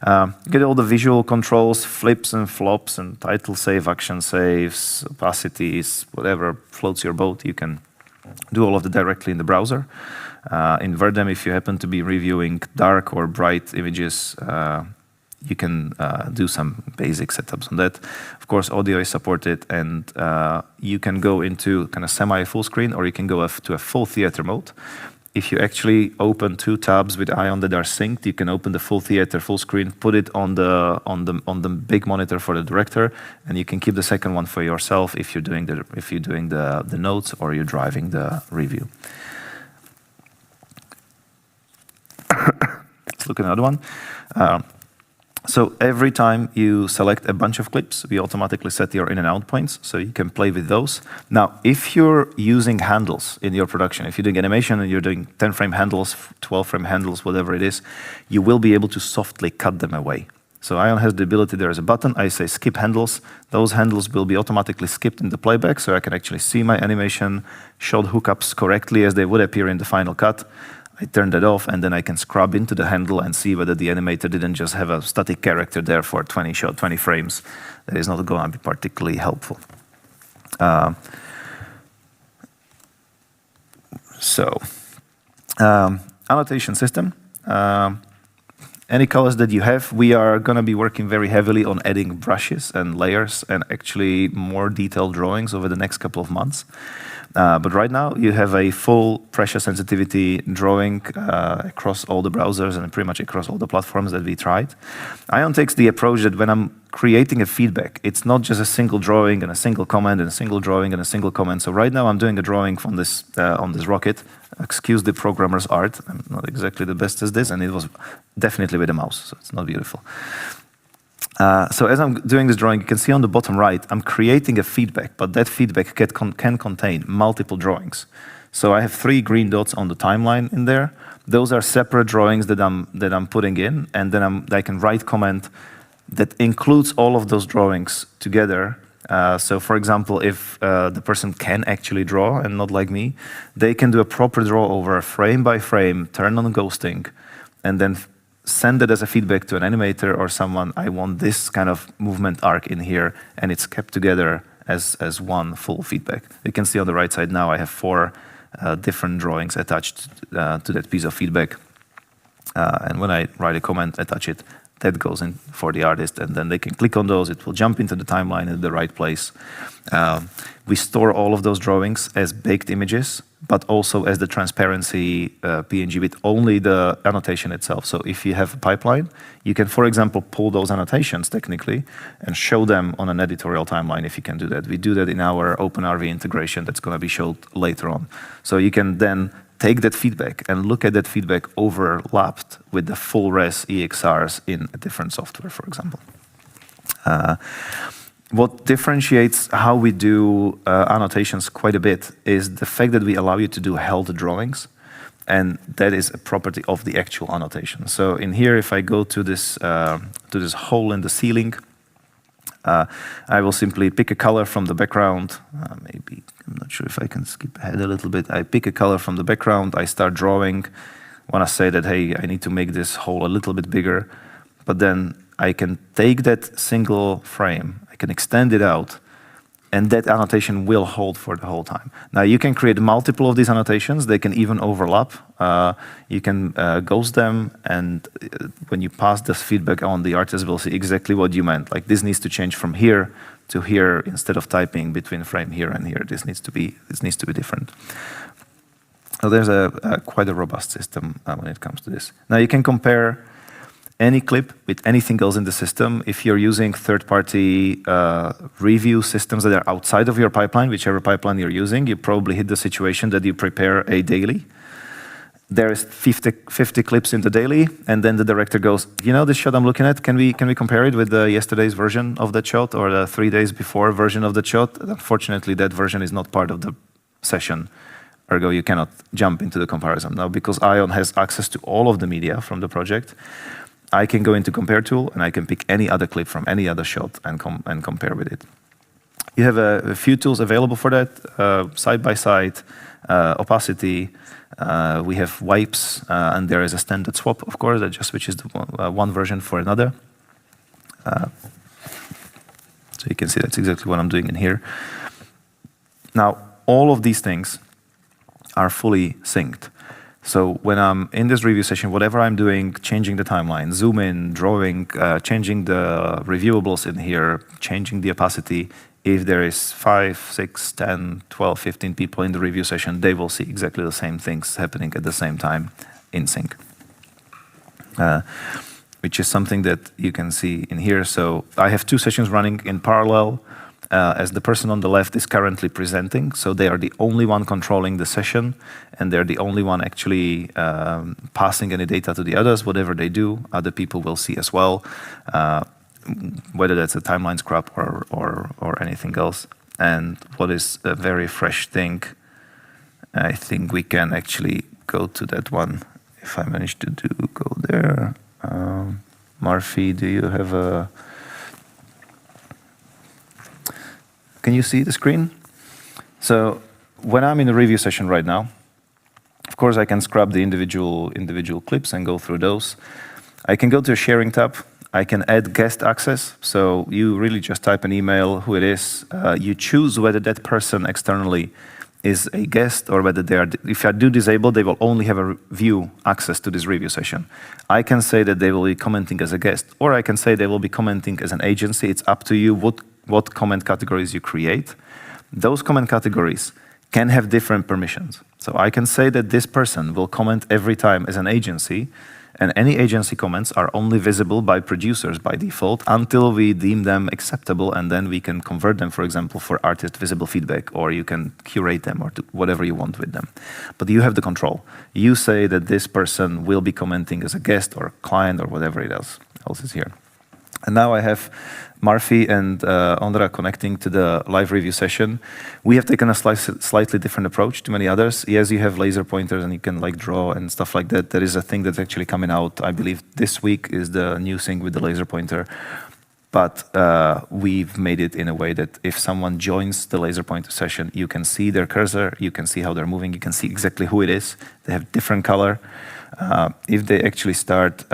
You get all the visual controls, flips and flops and title save, action saves, opacities, whatever floats your boat, you can do all of that directly in the browser. In Verdem, if you happen to be reviewing dark or bright images, you can do some basic setups on that. Of course, audio is supported, and you can go into kind of semi-full screen, or you can go to a full theater mode. If you actually open two tabs with AYON that are synced, you can open the full theater, full screen, put it on the big monitor for the director, and you can keep the second one for yourself if you're doing the notes or you're driving the review. Let's look at another one. So every time you select a bunch of clips, we automatically set your in and out points, so you can play with those. Now, if you're using handles in your production, if you're doing animation and you're doing 10-frame handles, 12-frame handles, whatever it is, you will be able to softly cut them away. So AYON has the ability, there is a button, I say skip handles. Those handles will be automatically skipped in the playback, so I can actually see my animation shot hookups correctly as they would appear in the final cut. I turn that off, and then I can scrub into the handle and see whether the animator didn't just have a static character there for 20 frames. That is not going to be particularly helpful. Annotation system. Any colors that you have, we are going to be working very heavily on adding brushes and layers and actually more detailed drawings over the next couple of months. But right now, you have a full pressure sensitivity drawing across all the browsers and pretty much across all the platforms that we tried. AYON takes the approach that when I'm creating a feedback, it's not just a single drawing and a single comment and a single drawing and a single comment. So right now, I'm doing a drawing on this rocket. Excuse the programmer's art. I'm not exactly the best at this, and it was definitely with a mouse, so it's not beautiful. So as I'm doing this drawing, you can see on the bottom right, I'm creating a feedback, but that feedback can contain multiple drawings. So I have 3 green dots on the timeline in there. Those are separate drawings that I'm putting in, and then I can write comment that includes all of those drawings together. So for example, if the person can actually draw and not like me, they can do a proper draw over frame by frame, turn on ghosting, and then send it as a feedback to an animator or someone. I want this kind of movement arc in here, and it's kept together as one full feedback. You can see on the right side now I have 4 different drawings attached to that piece of feedback. And when I write a comment, attach it, that goes in for the artist, and then they can click on those. It will jump into the timeline in the right place. We store all of those drawings as baked images, but also as the transparency PNG with only the annotation itself. So if you have a pipeline, you can, for example, pull those annotations technically and show them on an editorial timeline if you can do that. We do that in our OpenRV integration that's going to be showed later on. So you can then take that feedback and look at that feedback overlapped with the full res EXRs in a different software, for example. What differentiates how we do annotations quite a bit is the fact that we allow you to do held drawings, and that is a property of the actual annotation. So in here, if I go to this hole in the ceiling, I will simply pick a color from the background. Maybe, I'm not sure if I can skip ahead a little bit. I pick a color from the background, I start drawing. When I say that, hey, I need to make this hole a little bit bigger, but then I can take that single frame, I can extend it out, and that annotation will hold for the whole time. Now, you can create multiple of these annotations. They can even overlap. You can ghost them, and when you pass this feedback on, the artist will see exactly what you meant. Like, this needs to change from here to here instead of typing between frame here and here. This needs to be different. So there's quite a robust system when it comes to this. Now, you can compare any clip with anything else in the system. If you're using third-party review systems that are outside of your pipeline, whichever pipeline you're using, you probably hit the situation that you prepare a daily. There is 50 clips in the daily, and then the director goes, you know this shot I'm looking at, can we compare it with the yesterday's version of that shot or the 3 days before version of the shot? Unfortunately, that version is not part of the session. Ergo, you cannot jump into the comparison. Now, because AYON has access to all of the media from the project, I can go into Compare tool, and I can pick any other clip from any other shot and compare with it. You have a few tools available for that, side-by-side, opacity. We have wipes, and there is a standard swap, of course, that just switches one version for another. So you can see that's exactly what I'm doing in here. Now, all of these things are fully synced. So when I'm in this review session, whatever I'm doing, changing the timeline, zoom in, drawing, changing the reviewables in here, changing the opacity, if there is 5, 6, 10, 12, 15 people in the review session, they will see exactly the same things happening at the same time in sync. Which is something that you can see in here. So I have 2 sessions running in parallel. As the person on the left is currently presenting, so they are the only one controlling the session, and they're the only one actually passing any data to the others. Whatever they do, other people will see as well, whether that's a timeline scrub or anything else. And what is a very fresh thing, I think we can actually go to that one, if I manage to go there. Murphy, do you have a... Can you see the screen? So when I'm in a review session right now, of course I can scrub the individual clips and go through those. I can go to a sharing tab. I can add guest access. So you really just type an email, who it is. You choose whether that person externally is a guest or whether they are, if I do disable, they will only have a view access to this review session. I can say that they will be commenting as a guest, or I can say they will be commenting as an agency. It's up to you what comment categories you create. Those comment categories can have different permissions. So I can say that this person will comment every time as an agency, and any agency comments are only visible by producers by default until we deem them acceptable, and then we can convert them, for example, for artist visible feedback, or you can curate them or do whatever you want with them. But you have the control. You say that this person will be commenting as a guest or client or whatever it else is here. And now I have Murphy and Ondra connecting to the live review session. We have taken a slightly different approach to many others. Yes, you have laser pointers and you can like draw and stuff like that. There is a thing that's actually coming out, I believe this week is the new thing with the laser pointer. But we've made it in a way that if someone joins the laser pointer session, you can see their cursor, you can see how they're moving, you can see exactly who it is. They have different color. If they actually start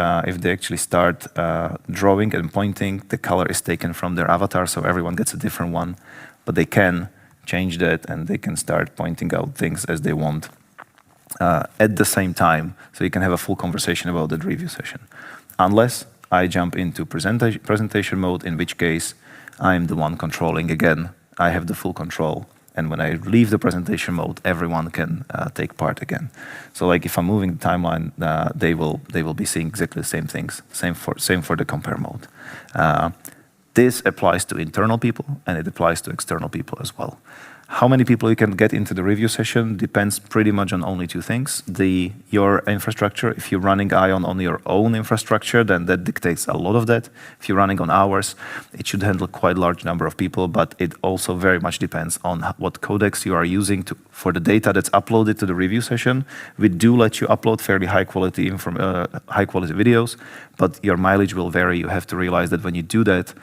drawing and pointing, the color is taken from their avatar, so everyone gets a different one. But they can change that, and they can start pointing out things as they want at the same time, so you can have a full conversation about the review session. Unless I jump into presentation mode, in which case I'm the one controlling again. I have the full control. And when I leave the presentation mode, everyone can take part again. So like if I'm moving the timeline, they will be seeing exactly the same things. Same for the compare mode. This applies to internal people and it applies to external people as well. How many people you can get into the review session depends pretty much on only two things. Your infrastructure. If you're running AYON on your own infrastructure, then that dictates a lot of that. If you're running on ours, it should handle quite a large number of people, but it also very much depends on what codecs you are using for the data that's uploaded to the review session. We do let you upload fairly high quality videos, but your mileage will vary. You have to realize that when you do that,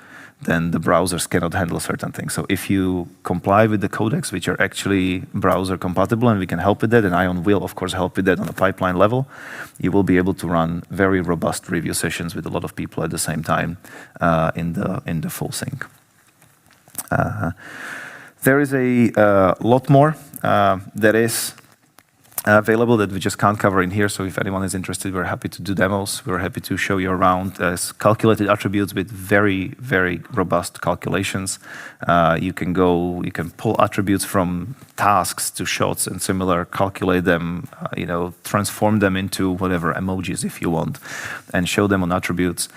then the browsers cannot handle certain things. So if you comply with the codecs, which are actually browser compatible, and we can help with that, and AYON will, of course, help with that on a pipeline level, you will be able to run very robust review sessions with a lot of people at the same time in the full sync. There is a lot more that is available that we just can't cover in here. So if anyone is interested, we're happy to do demos. We're happy to show you around as calculated attributes with very, very robust calculations. You can pull attributes from tasks to shots and similar, calculate them, transform them into whatever emojis if you want, and show them on attributes.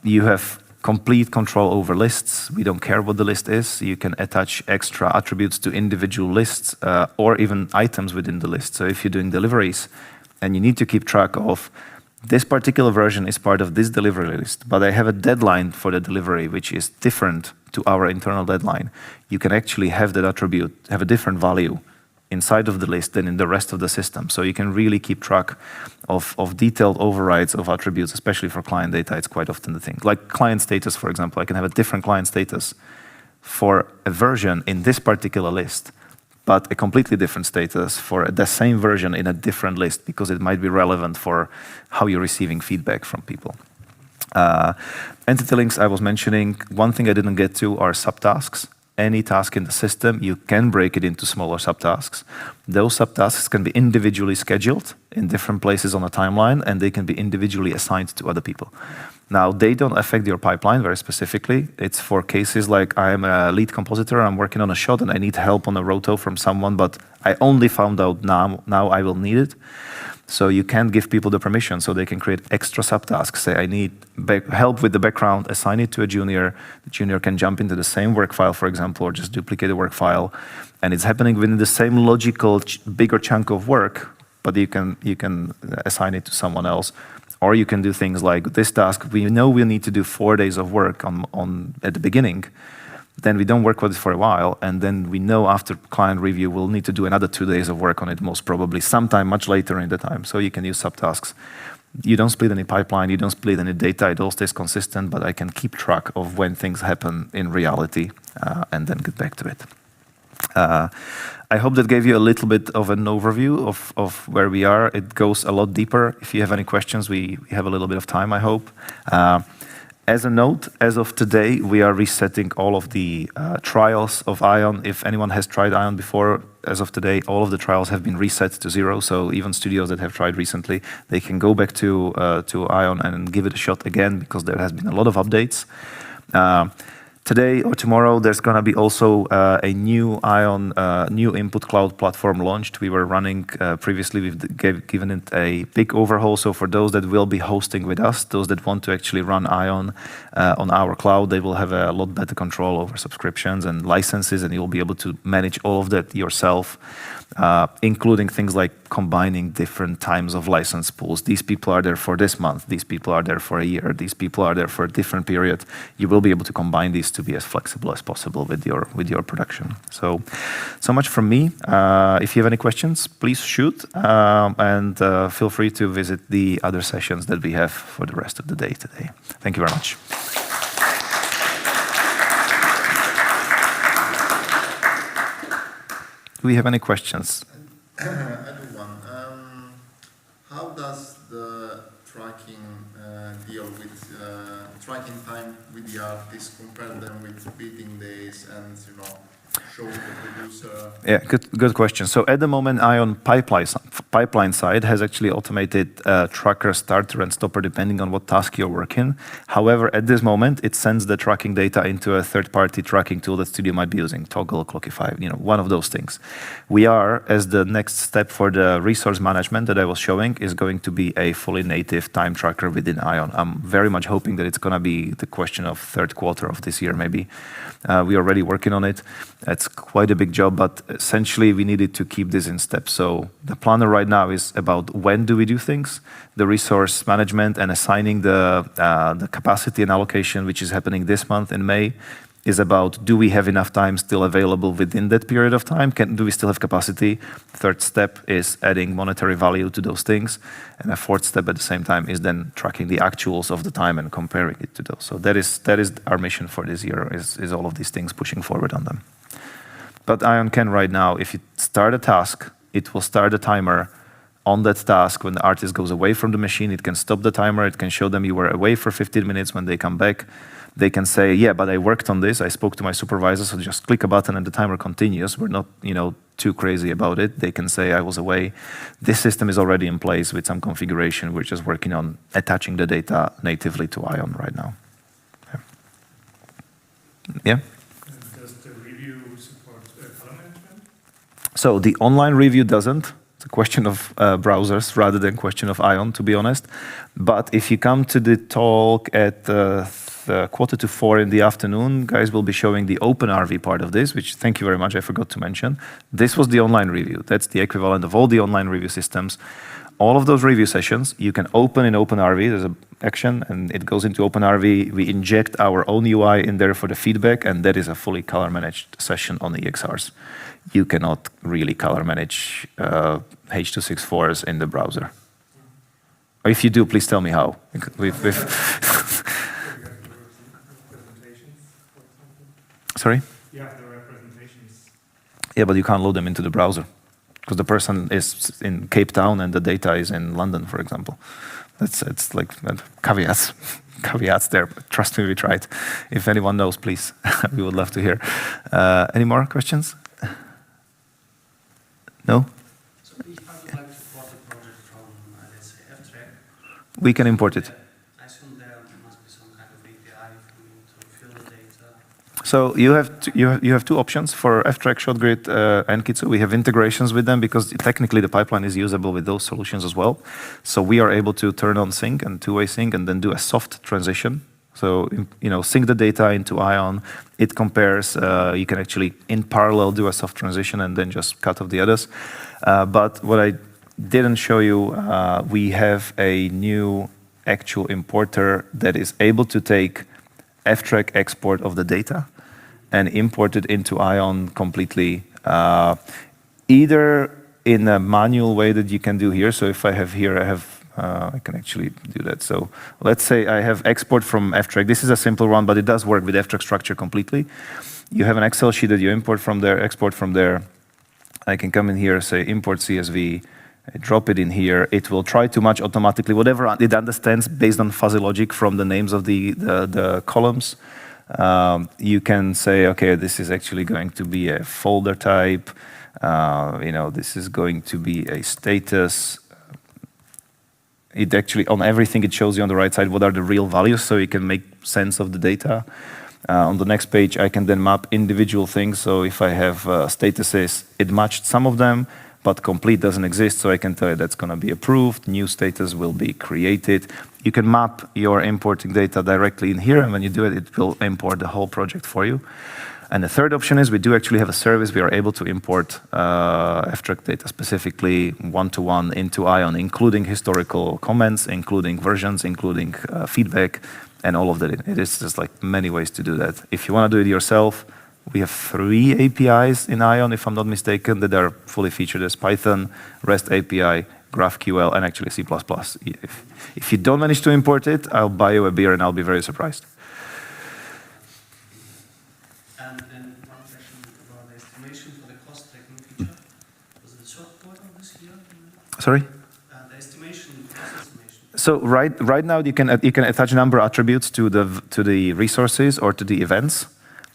You have complete control over lists. We don't care what the list is. You can attach extra attributes to individual lists or even items within the list. So if you're doing deliveries and you need to keep track of this particular version is part of this delivery list, but I have a deadline for the delivery which is different to our internal deadline, you can actually have that attribute have a different value inside of the list than in the rest of the system. So you can really keep track of detailed overrides of attributes, especially for client data. It's quite often the thing. Like client status, for example, I can have a different client status for a version in this particular list, but a completely different status for the same version in a different list because it might be relevant for how you're receiving feedback from people. Entity links I was mentioning. One thing I didn't get to are subtasks. Any task in the system, you can break it into smaller subtasks. Those subtasks can be individually scheduled in different places on a timeline, and they can be individually assigned to other people. Now, they don't affect your pipeline very specifically. It's for cases like I am a lead compositor, I'm working on a shot, and I need help on a roto from someone, but I only found out now I will need it. So you can't give people the permission, so they can create extra subtasks. Say, I need help with the background, assign it to a junior. The junior can jump into the same work file, for example, or just duplicate a work file. And it's happening within the same logical, bigger chunk of work, but you can assign it to someone else. Or you can do things like this task, we know we need to do 4 days of work at the beginning. Then we don't work with it for a while, and then we know after client review we'll need to do another 2 days of work on it, most probably, sometime much later in the time. So you can use subtasks. You don't split any pipeline, you don't split any data, it all stays consistent, but I can keep track of when things happen in reality and then get back to it. I hope that gave you a little bit of an overview of where we are. It goes a lot deeper. If you have any questions, we have a little bit of time, I hope. As a note, as of today, we are resetting all of the trials of AYON. If anyone has tried AYON before, as of today, all of the trials have been reset to 0. So even studios that have tried recently, they can go back to AYON and give it a shot again because there has been a lot of updates. Today or tomorrow, there's going to be also a new AYON, new Ynput cloud platform launched. We were running previously, we've given it a big overhaul. So for those that will be hosting with us, those that want to actually run AYON on our cloud, they will have a lot better control over subscriptions and licenses, and you'll be able to manage all of that yourself, including things like combining different times of license pools. These people are there for this month, these people are there for a year, these people are there for a different period. You will be able to combine these to be as flexible as possible with your production. So much from me. If you have any questions, please shoot, and feel free to visit the other sessions that we have for the rest of the day today. Thank you very much. Do we have any questions? I do one. How does the tracking deal with tracking time with the artist, compare them with bidding days and show the producer? Yeah, good question. So at the moment, AYON pipeline side has actually automated tracker starter and stopper depending on what task you're working. However, at this moment, it sends the tracking data into a third-party tracking tool that Studio might be using, Toggle, Clockify, one of those things. We are, as the next step for the resource management that I was showing, is going to be a fully native time tracker within AYON. I'm very much hoping that it's going to be the question of third quarter of this year, maybe. We're already working on it. That's quite a big job, but essentially we needed to keep this in step. So the planner right now is about when do we do things, the resource management and assigning the capacity and allocation, which is happening this month in May, is about do we have enough time still available within that period of time? Do we still have capacity? Third step is adding monetary value to those things. And a fourth step at the same time is then tracking the actuals of the time and comparing it to those. So that is our mission for this year, is all of these things pushing forward on them. But AYON can right now, if you start a task, it will start a timer on that task. When the artist goes away from the machine, it can stop the timer. It can show them you were away for 15 minutes. When they come back, they can say, yeah, but I worked on this. I spoke to my supervisor, so just click a button and the timer continues. We're not, too crazy about it. They can say I was away. This system is already in place with some configuration. We're just working on attaching the data natively to AYON right now. Yeah? Does the review support color management? So the online review doesn't. It's a question of browsers rather than question of AYON, to be honest. But if you come to the talk at 3:45 in the afternoon, guys will be showing the OpenRV part of this, which thank you very much, I forgot to mention. This was the online review. That's the equivalent of all the online review systems. All of those review sessions, you can open in OpenRV. There's an action, and it goes into OpenRV. We inject our own UI in there for the feedback, and that is a fully color-managed session on the EXRs. You cannot really color manage H.264s in the browser. If you do, please tell me how. Sorry? Yeah, the representations. Yeah, but you can't load them into the browser because the person is in Cape Town and the data is in London, for example. It's like caveats. Caveats there. But trust me, we tried. If anyone knows, please, we would love to hear. Any more questions? No? So if I would like to import a project from, let's say, FTrack, We can import it. I assume there must be some kind of API for me to fill the data. So you have two options for FTrack, ShotGrid, and Kitsu. We have integrations with them because technically the pipeline is usable with those solutions as well. So we are able to turn on sync and two-way sync and then do a soft transition. So sync the data into AYON. It compares. You can actually in parallel do a soft transition and then just cut off the others. But what I didn't show you, we have a new actual importer that is able to take FTrack export of the data and import it into AYON completely, either in a manual way that you can do here. So if I have here, I can actually do that. So let's say I have export from FTrack. This is a simple one, but it does work with FTrack structure completely. You have an Excel sheet that you import from there, export from there. I can come in here, say import CSV, drop it in here. It will try to match automatically whatever it understands based on fuzzy logic from the names of the columns. You can say, okay, this is actually going to be a folder type. This is going to be a status. It actually, on everything, it shows you on the right side what are the real values, so you can make sense of the data. On the next page, I can then map individual things. So if I have statuses, it matched some of them, but complete doesn't exist, so I can tell you that's going to be approved. New status will be created. You can map your importing data directly in here, and when you do it, it will import the whole project for you. And the third option is we do actually have a service. We are able to import FTrack data specifically one-to-one into AYON, including historical comments, including versions, including feedback, and all of that. It is just like many ways to do that. If you want to do it yourself, we have 3 APIs in AYON, if I'm not mistaken, that are fully featured as Python, REST API, GraphQL, and actually C++. If you don't manage to import it, I'll buy you a beer and I'll be very surprised. And then one question about the estimation for the cost tracking feature. Was it the short quarter of this year? Sorry? The estimation, cost estimation. So right now you can attach number attributes to the resources or to the events.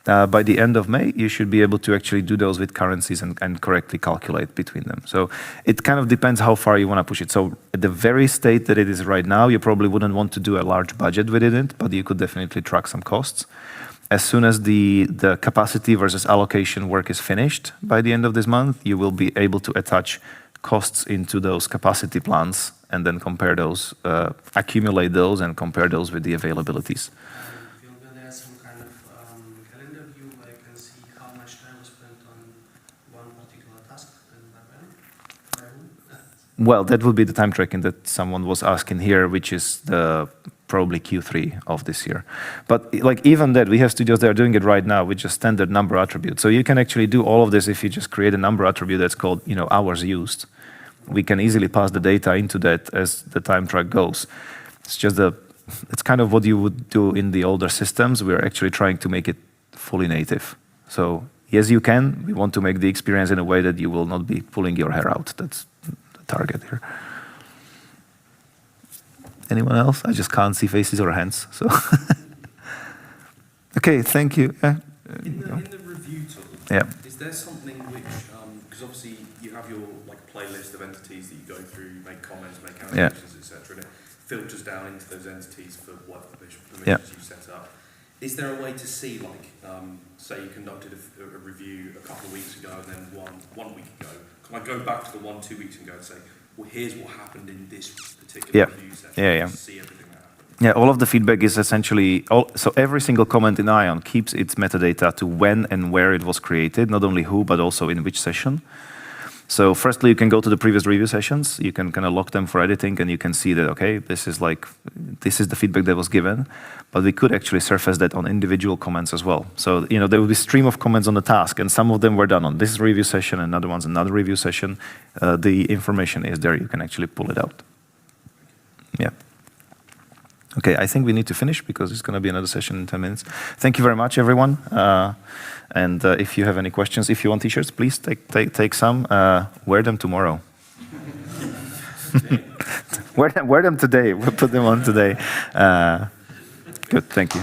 By the end of May, you should be able to actually do those with currencies and correctly calculate between them. So it kind of depends how far you want to push it. So at the very state that it is right now, you probably wouldn't want to do a large budget within it, but you could definitely track some costs. As soon as the capacity versus allocation work is finished by the end of this month, you will be able to attach costs into those capacity plans and then compare those, accumulate those and compare those with the availabilities. Will there some kind of calendar view where I can see how much time was spent Well, that would be the time tracking that someone was asking here, which is the probably Q3 of this year. But like even that, we have studios that are doing it right now with just standard number attribute. So you can actually do all of this if you just create a number attribute that's called, hours used. We can easily pass the data into that as the time track goes. It's kind of what you would do in the older systems. We're actually trying to make it fully native. So yes, you can. We want to make the experience in a way that you will not be pulling your hair out. That's the target here. Anyone else? I just can't see faces or hands. So okay, thank you. In the review tool, Yeah. is there something which, because obviously you have your playlist of entities that you go through, make comments, make annotations, etc., and it filters down into those entities for what permissions you've set up. Is there a way to see, say you conducted a review a couple of weeks ago and then one week ago? Can I go back to the 1 2 weeks ago and say, well, here's what happened in this particular review session? Yeah. See everything that happened. Yeah, all of the feedback is essentially, so every single comment in ION keeps its metadata to when and where it was created, not only who, but also in which session. So firstly, you can go to the previous review sessions, you can kind of lock them for editing, and you can see that, okay, this is the feedback that was given, but we could actually surface that on individual comments as well. So, there will be stream of comments on the task, and some of them were done on this review session, and another one's another review session. The information is there, you can actually pull it out. Yeah. Okay, I think we need to finish because it's going to be another session in 10 minutes. Thank you very much, everyone. And if you have any questions, if you want t-shirts, please take some. Wear them tomorrow. wear them today. We'll put them on today. Good, thank you.